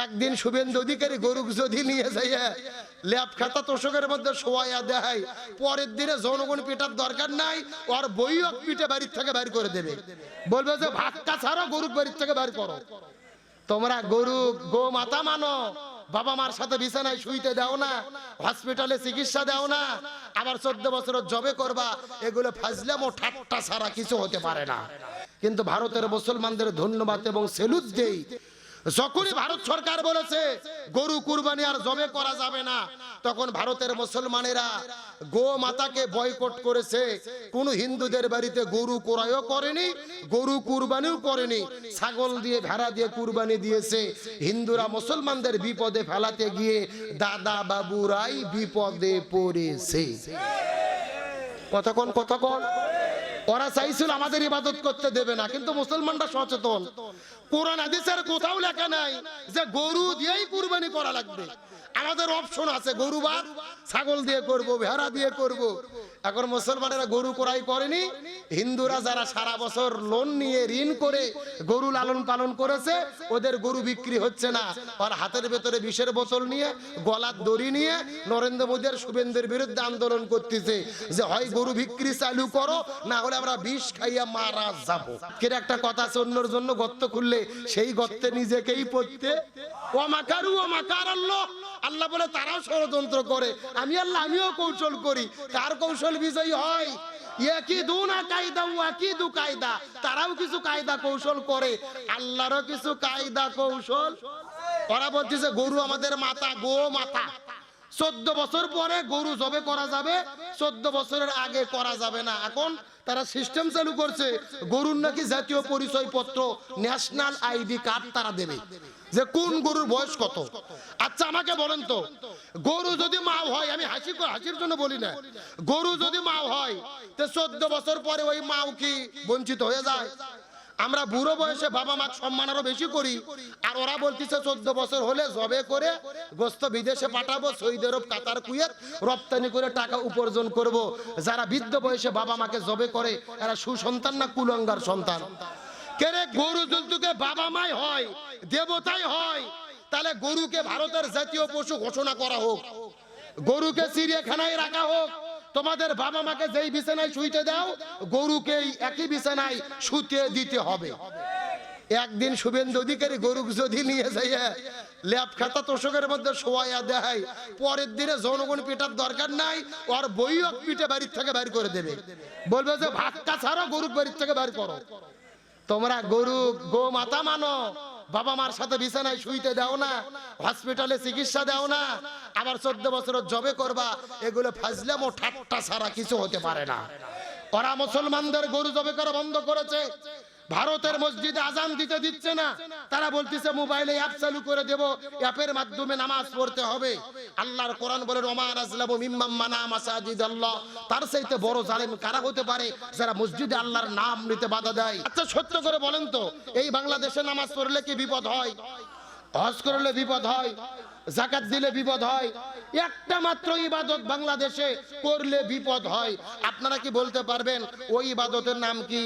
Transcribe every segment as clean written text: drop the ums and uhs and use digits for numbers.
একদিন শুভেন্দু অধিকারী গরু যদি নিয়ে যাইয়া ল্যাপ খাতা তোষকের মধ্যে শোয়াইয়া দেয়, পরের দিনে জনগণ পিটার দরকার নাই, ওর বইও পিঠে বাড়ির থেকে বাইর করে দেবে, বলবে যে ভাক্কা ছাড়ো, গরু বাড়ির থেকে বাইর করো। তোমরা গরু গো মাতা মানো, বাবা মার সাথে বিছানায় শুইতে দাও না, হসপিটালে চিকিৎসা দাও না, আবার 14 বছরের জবে করবা, এগুলো ফাজলাম ও ঠাট্টা ছাড়া কিছু হতে পারে না। কিন্তু ভারতের মুসলমানদের ধন্যবাদ এবং সেলুট দেই, যখনই ভারত সরকার বলেছে গরু কুরবানি আর জবে করা যাবে না, তখন ভারতের মুসলমানেরা গো মাতাকে বয়কট করেছে। কোন হিন্দুদের বাড়িতে গরু ক্রয়ও করেনি, গরু কুরবানিও করেনি, ছাগল দিয়ে ভেড়া দিয়ে কুরবানি দিয়েছে। হিন্দুরা মুসলমানদের বিপদে ফেলাতে গিয়ে দাদা বাবুরাই বিপদে পড়েছে। কতক্ষণ ওরা চাইছিল আমাদের ইবাদত করতে দেবে না, কিন্তু মুসলমানরা সচেতন। কোরআন হাদিসের কোথাও লেখা নাই যে গরু দিয়েই কুরবানি করা লাগবে। আমাদের অপশন আছে, গরু বাদ ছাগল দিয়ে করব, ভেড়া দিয়ে করব। এখন মুসলমানেরা গরু ক্রয় করেনি, হিন্দুরা যারা সারা বছর লোন নিয়ে ঋণ করে গরু লালন পালন করেছে, ওদের গরু বিক্রি হচ্ছে না। আর হাতের ভেতরে বিষের বোতল নিয়ে, গলার দড়ি নিয়ে নরেন্দ্র মোদী আর শুভেন্দুর বিরুদ্ধে আন্দোলন করতেছে যে হয় গরু বিক্রি চালু করো, না হলে আমরা বিষ খাইয়া মারা যাব। কেন একটা কথা আছে, অন্যর জন্য গর্ত খুললে সেই গর্তে নিজেকেই পড়তে। ওয়ামাকারু ওয়ামাকার আল্লাহ, আল্লাহ বলে তারাও ষড়যন্ত্র করে, আমি আল্লাহ আমিও কৌশল করি। কার কৌশল বিজয়ী হয়? তারাও কিছু কায়দা কৌশল করে, আল্লাহরও কিছু কায়দা কৌশল। ওরা বলতেছে গরু আমাদের মাতা, গো মাতা। 14 বছর পরে গরু জবে করা যাবে, 14 বছরের আগে করা যাবে না। এখন তারা সিস্টেম চালু করছে, গরুর নাকি জাতীয় পরিচয় পত্র, ন্যাশনাল আইডি কার্ড তারা দেবে, যে কোন গরুর বয়স কত। আচ্ছা আমাকে বলেন তো, গরু যদি মাও হয়, আমি হাসির জন্য বলি না, গরু যদি মাও হয়, তো 14 বছর পরে ওই মাও কি বঞ্চিত হয়ে যায়? আমরা বুড়ো বয়সে বাবা মা সম্মান আরো বেশি করি, আর ওরা বলতেছে 14 বছর হলে জবে করে গোস্ত বিদেশে পাঠাবো, সৌদি আরব, কাতার, কুয়েত রপ্তানি করে টাকা উপার্জন করব। যারা বৃদ্ধ বয়সে বাবা মাকে জবে করে, এরা সুসন্তান না কুলঙ্গার সন্তান? কেরে গরু জন্তুকে বাবা মাই হয়, দেবতাই হয়, তাহলে গরুকে ভারতের জাতীয় পশু ঘোষণা করা হোক, গরুকে চিড়িয়াখানায় রাখা হোক। তোমাদের বাবা মাকে যেই বিছানায় শুইতে দাও, গরুকে একই বিছানায় শুতে দিতে হবে। একদিন শুভেন্দু অধিকারী গরু যদি নিয়ে যাইয়া ল্যাপ খাতা তোষকের মধ্যে শোয়াইয়া দেয়, পরের দিনে জনগণ পিটার দরকার নাই, ওর বইও পিঠে বাড়ির থেকে বাইর করে দেবে, বলবে যে ভাক্কা ছাড়ো, গরু বাড়ির থেকে বাইর করো। তোমরা গরু গো মাতা মানো, বাবা মার সাথে বিছানায় শুইতে দাও না, হসপিটালে চিকিৎসা দাও না, আবার 14 বছরের জবে করবা, এগুলো ফাজলাম ও ঠাট্টা ছাড়া কিছু হতে পারে না। ওরা মুসলমানদের গরু জবে করা বন্ধ করেছে, ভারতের মসজিদে আজান দিতে দিচ্ছে না, তারা বলতেছে মোবাইলে অ্যাপ চালু করে দেব, অ্যাপের মাধ্যমে নামাজ পড়তে হবে। আল্লাহর কোরআন বলে ওমান আযলামু মিম্মান মানা মাসাজিদাল্লাহ, তার চাইতে বড় জালেম কারা হতে পারে যারা মসজিদে আল্লাহর নাম নিতে বাধা দেয়? আচ্ছা সত্য করে বলেন তো, এই বাংলাদেশে নামাজ পড়লে কি বিপদ হয়? হজ করলে বিপদ হয়, যাকাত দিলে বিপদ হয়, একটা মাত্র ইবাদত বাংলাদেশে করলে বিপদ হয়। আপনারা কি বলতে পারবেন ওই ইবাদতের নাম কি?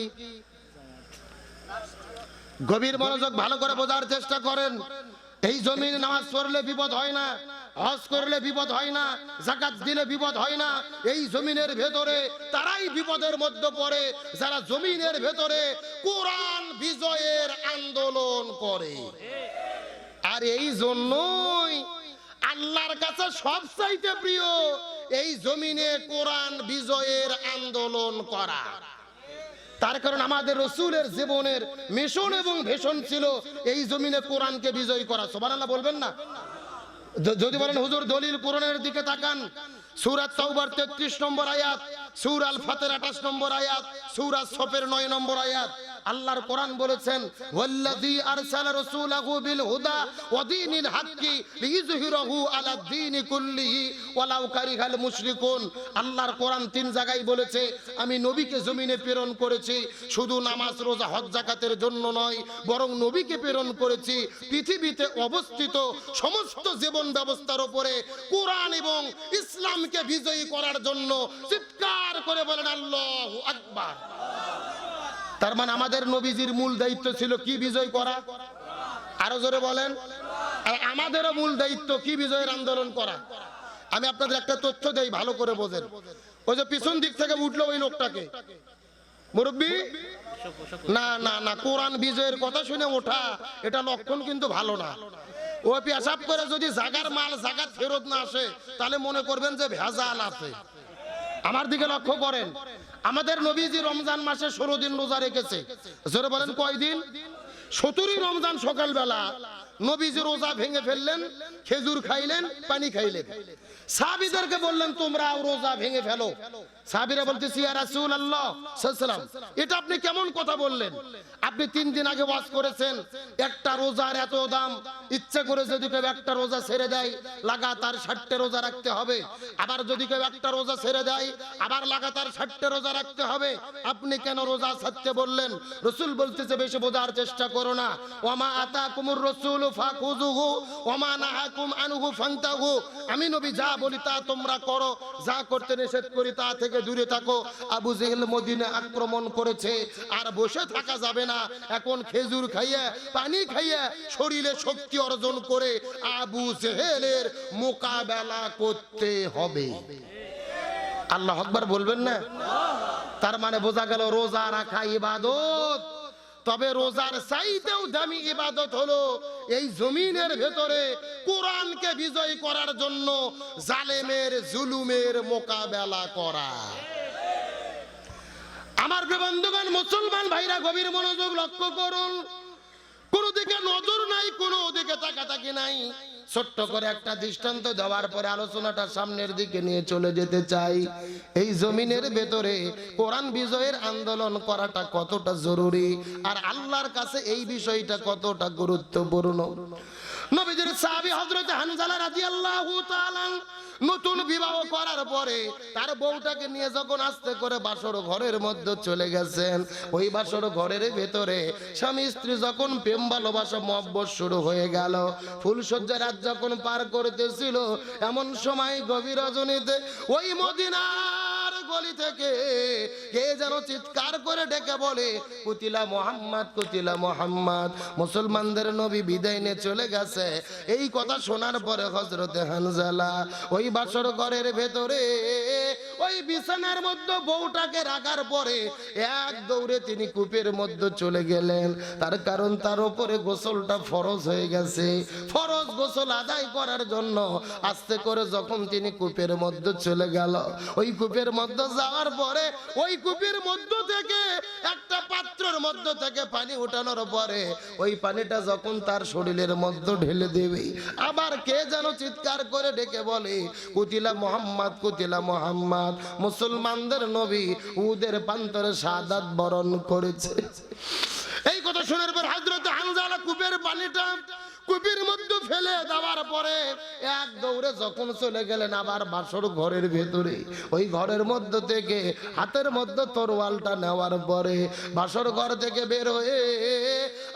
গভীর মনোযোগ, ভালো করে বোঝার চেষ্টা করেন। এই জমিনে নামাজ পড়লে বিপদ হয় না, হজ করলে বিপদ হয় না, যাকাত দিলে বিপদ হয় না। এই জমিনের ভেতরে তারাই বিপদের মধ্যে পড়ে যারা জমিনের ভেতরে কোরআন বিজয়ের আন্দোলন করে। আর এই জন্যই আল্লাহর কাছে সবচাইতে প্রিয় এই জমিনে কোরআন বিজয়ের আন্দোলন করা। তার কারণ আমাদের রাসূলের জীবনের মিশন এবং ভিশন ছিল এই জমিনে কোরআনকে বিজয় করা। সুবহানাল্লাহ বলবেন না? যদি বলেন হুজুর দলিল কোরআনের দিকে তাকান, সূরা তাওবার 33 নম্বর আয়াত, সূরা আল ফাতির 28 নম্বর আয়াত, সূরা সফের 9 নম্বর আয়াত। আল্লাহর কোরআন বলেছেন ওয়াল্লাযী আরসালা রাসূলাহু বিল হুদা ওয়া দীনিল হাক্কি লিইযহিরাহু আলা দ্বীনি কুল্লিহি ওয়ালাউ কারিহাল মুশরিকুন। আল্লাহর কোরআন 3 জায়গায় বলেছে আমি নবীকে জমিনে প্রেরণ করেছি শুধু নামাজ রোজা হজ যাকাতের জন্য নয়, বরং নবীকে প্রেরণ করেছি পৃথিবীতে অবস্থিত সমস্ত জীবন ব্যবস্থার উপরে কোরআন এবং ইসলামকে বিজয়ী করার জন্য। চিৎকার করে বলেন আল্লাহু আকবার। তার মানে আমাদের নবীজির মূল দায়িত্ব ছিল কি বিজয় করা? আরো জোরে বলেন। আর আমাদেরও মূল দায়িত্ব কি? বিজয়ের আন্দোলন করা। আমি আপনাদের একটা তথ্য দেই, ভালো করে বোঝেন। ওই যে পিছন দিক থেকে উঠলো ওই লোকটাকে, মুরব্বী, না না না, কোরআন বিজয়ের কথা শুনে ওঠা এটা লক্ষণ কিন্তু ভালো না। ও পেশাব করে যদি জাগার মাল জাগাত ফেরত না আসে তাহলে মনে করবেন যে ভেজাল আছে। আমার দিকে লক্ষ্য করেন, আমাদের নবীজি রমজান মাসে 16 দিন রোজা রেখেছে। জোরে বলেন কয়দিন? 17 রমজান সকালবেলা নবীজি রোজা ভেঙে ফেললেন, খেজুর খাইলেন, পানি খাইলেন। সাহাবীদেরকে বললেন তোমরাও রোজা ভেঙে ফেলো। সাহাবীরা বলতেছে ইয়া রাসূলুল্লাহ সাল্লাল্লাহু আলাইহি ওয়াসাল্লাম, এটা আপনি কেমন কথা বললেন? আপনি 3 দিন আগে ওয়াজ করেছেন একটা রোজার এত দাম, ইচ্ছে করে যদি কেউ একটা রোজা ছেড়ে দেয় লাগাতার 60টা রোজা রাখতে হবে, আবার যদি কেউ একটা রোজা ছেড়ে দেয় আবার লাগাতার 60টা রোজা রাখতে হবে। আপনি কেন রোজা ছাড়তে বললেন? রাসূল বলতেছে বেশি বোঝার চেষ্টা করো না। ওয়ামা আতাকুমুর রাসূলু ফাখুযুহু ওয়ামা নাহাকুম আনহু ফান্তাহু। আমি নবী যা বলি তা তোমরা করো, যা করতে নিষেধ করি তা থেকে দূরে থাকো। আবু জেহেল মদিনা আক্রমণ করেছে, আর বসে থাকা যাবে না। এখন খেজুর খাইয়ে পানি খাইয়ে শরীরে শক্তি অর্জন করে আবু জেহেলের মোকাবেলা করতে হবে। আল্লাহ আকবার বলবেন না? তার মানে বোঝা গেল রোজা রাখা ইবাদত। তবে রোজার চাইতেও দামি ইবাদত হলো এই জমিনের ভেতরে কোরআনকে বিজয় করার জন্য জালেমের জুলুমের মোকাবেলা করা। আমার বন্ধুগণ, মুসলমান ভাইরা গভীর মনোযোগ লক্ষ্য করুন। কোন দিকে নজর নাই, কোন দিকে তাকাতাকি নাই। ছোট্ট করে একটা দৃষ্টান্ত দেওয়ার পরে আলোচনাটা সামনের দিকে নিয়ে চলে যেতে চাই। এই জমিনের ভেতরে কোরআন বিজয়ের আন্দোলন করাটা কতটা জরুরি, আর আল্লাহর কাছে এই বিষয়টা কতটা গুরুত্বপূর্ণ। নবীজির সাহাবী হযরত হানজালা রাদিয়াল্লাহু তাআলা নতুন বিবাহ করার পরে তার বউটাকে নিয়ে যখন আস্তে করে বাসর ঘরের মধ্যে চলে গেছেন, ওই বাসর ঘরের ভেতরে স্বামী স্ত্রী যখন প্রেম ভালোবাসা মহব্বত শুরু হয়ে গেল, ফুলসজ্জার রাত যখন পার করতেছিল, এমন সময় গভীর রজনীতে ওই মদিনার গলি থেকে কে যেন চিৎকার করে ডেকে বলে কুতিলা মুহাম্মদ, কুতিলা মুহাম্মদ, মুসলমানদের নবী বিদায় নিয়ে চলে গেছে। এই কথা শোনার পরে হযরতে হানজালা ওই বাসর ঘরের ভেতরে ওই বিছানার মধ্যে বউটাকে রাখার পরে এক দৌড়ে তিনি কূপের মধ্যে চলে গেলেন। তার কারণ তার উপরে গোসলটা ফরজ হয়ে গেছে। ফরজ গোসল আদায় করার জন্য আস্তে করে যখন তিনি কূপের মধ্যে চলে গেল, ওই কূপের মধ্যে যাওয়ার পরে ওই কূপের মধ্য থেকে একটা পাত্রের মধ্য থেকে পানি উঠানোর পরে ওই পানিটা যখন তার শরীরের মধ্যে ঢেলে দেবে, আবার কে যেন চিৎকার করে ডেকে বলে কুতিলা মুহাম্মদ, কুতিলা মুহাম্মদ, মুসলমানদের নবী উহুদের প্রান্তরে শাহাদাত বরণ করেছে। এই কথা শোনার পর হযরত হানজালা কূপের পানিটা কূপের মধ্যে ফেলে দেওয়ার পরে এক দৌড়ে যখন চলে গেলেন আবার বাসর ঘরের ভেতরে, ওই ঘরের মধ্য থেকে হাতের মধ্যে তরোয়ালটা নেওয়ার পরে বাসর ঘর থেকে বের হয়ে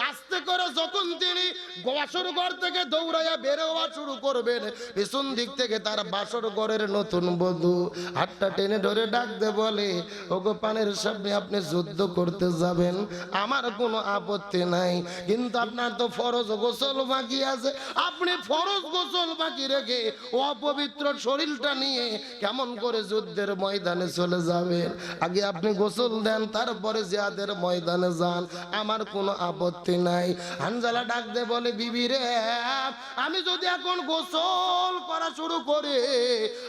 আস্তে করে যখন তিনি বাসর ঘর থেকে দৌড়াইয়া বের হওয়া শুরু করবেন, পিছন দিক থেকে তার বাসর ঘরের নতুন বধূ হাতটা টেনে ধরে ডাকতে বলে, ওগো পানের সামনে আপনি যুদ্ধ করতে যাবেন, আমার কোনো আপত্তি নাই, কিন্তু আপনার তো ফরজ গোসল বাকি আছে। আপনি ফরজ গোসল বাকি রেখে অপবিত্র শরীরটা নিয়ে কেমন করে যুদ্ধের ময়দানে চলে যাবেন? আগে আপনি গোসল দেন, তারপরে জিহাদের ময়দানে যান, আমার কোনো আপত্তি নাই। হানজালা ডাক দে বলে, বিবি রে, আমি যদি এখন গোসল করা শুরু করি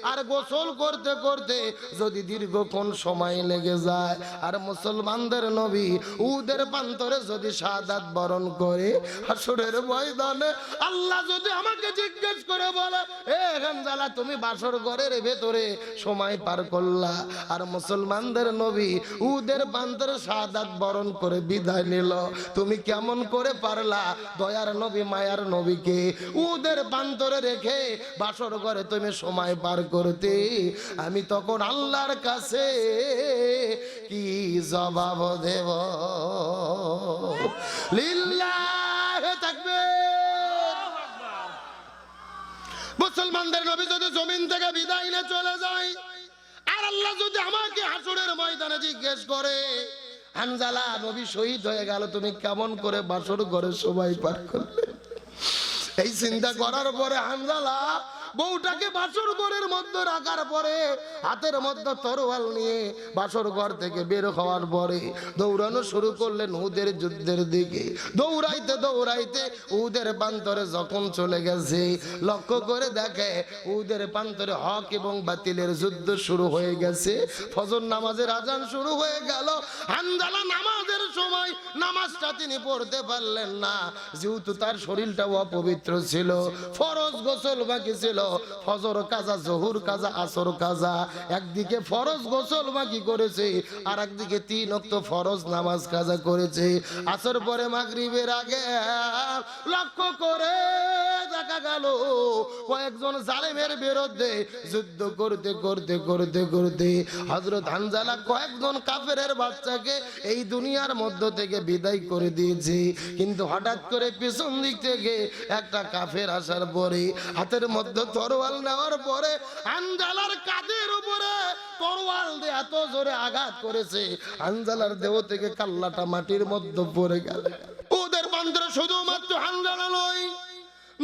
আর গোসল করতে করতে যদি দীর্ঘক্ষণ সময় লেগে যায় আর মুসলমানদের নবী উহুদের প্রান্তরে যদি শাহাদাত বরণ করে, হাসরের ময়দানে আল্লাহ যদি আমাকে জিজ্ঞেস করে বলে, এ হানজালা তুমি বাসর ঘরের ভেতরে সময় পার করলা আর মুসলমানদের নবী উহুদের প্রান্তরে শাহাদাত বরণ করে বিদায় নিল, তুমি কেমন করে পারলা দয়ার নবী মায়ার নবীকে উহুদের প্রান্তরে রেখে বাসর ঘরে তুমি সময় পার করতে? আমি তখন আল্লাহর কাছে কি জবাব দেব? লিল্লাহি তাকবীর। মুসলমানদের নবী যদি জমিন থেকে বিদায় নিয়ে চলে যায় আর আল্লাহ যদি আমাকে হাসরের ময়দানে জিজ্ঞেস করে, হানজালা নবী শহীদ হয়ে গেল, তুমি কেমন করে বাসর ঘরে সময় পার করলে? এই চিন্তা করার পরে হানজালা বউটাকে বাসর ঘরের মধ্যে রাখার পরে হাতের মধ্যে তরোয়াল নিয়ে বাসর ঘর থেকে বের হওয়ার পরে দৌড়ানো শুরু করলেন উহুদের যুদ্ধের দিকে। দৌড়াইতে দৌড়াইতে উহুদের প্রান্তরে যখন চলে গেছে, লক্ষ্য করে দেখে উহুদের প্রান্তরে হক এবং বাতিলের যুদ্ধ শুরু হয়ে গেছে। ফজর নামাজের আজান শুরু হয়ে গেল। হানজালা নামাজের সময় নামাজটা তিনি পড়তে পারলেন না, যেহেতু তার শরীরটা অপবিত্র ছিল। ফরজ গোসল বাকি ছিল, ফজর কাজা, জোহর কাজা, আসর কাজা। একদিকে ফরজ গোসল বাকি করেছে, আর একদিকে 3 ওয়াক্ত ফরজ নামাজ কাজা করেছে। আসর পরে মাগরিবের আগে লক্ষ্য করে দেখা গেল কয়েকজন জালেমের বিরুদ্ধে যুদ্ধ করতে করতে করতে করতে হযরত হানজালা কয়েকজন কাফেরের বাচ্চাকে এই দুনিয়ার মধ্য থেকে বিদায় করে দিয়েছে। কিন্তু হঠাৎ করে পিছন দিক থেকে একটা কাফের আসার পরে হাতের মধ্যে তরোয়াল নেওয়ার পরে হানজালার কাঁধের উপরে তরোয়াল দিয়ে এত জোরে আঘাত করেছে, হানজালার দেহ থেকে কাল্লাটা মাটির মধ্যে পড়ে গেল। ওদের বান্দরা শুধুমাত্র হানজালা নয়,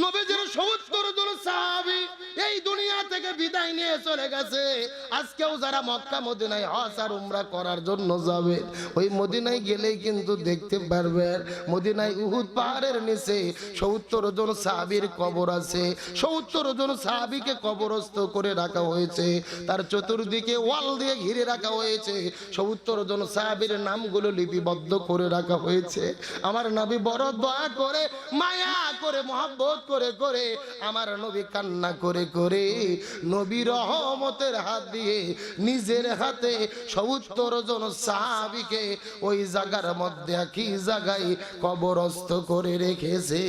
নবীজির ৭০ জন সাহাবী এই দুনিয়া থেকে বিদায় নিয়ে চলে গেছে। আজকেও যারা মক্কা মদিনায় হজ আর উমরা করার জন্য যাবে, ওই মদিনায় গেলেই কিন্তু দেখতে পারবেন মদিনায় উহুদ পাহাড়ের নিচে ৭০ জন সাহাবীর কবর আছে। ৭০ জন সাহাবীকে কবরস্থ করে রাখা হয়েছে, তার চতুর্দিকে ওয়াল দিয়ে ঘিরে রাখা হয়েছে। ৭০ জন সাহাবীর নামগুলো লিপিবদ্ধ করে রাখা হয়েছে। আমার নবী বড় দয়া করে, মায়া করে, মহব্বত করে করে আমার নবী কান্না করে করে নবী রহমতের হাত দিয়ে নিজের হাতে ৭০ জন সাহাবীকে ওই জায়গার মধ্যে একই জায়গায় কবরস্থ করে রেখেছে।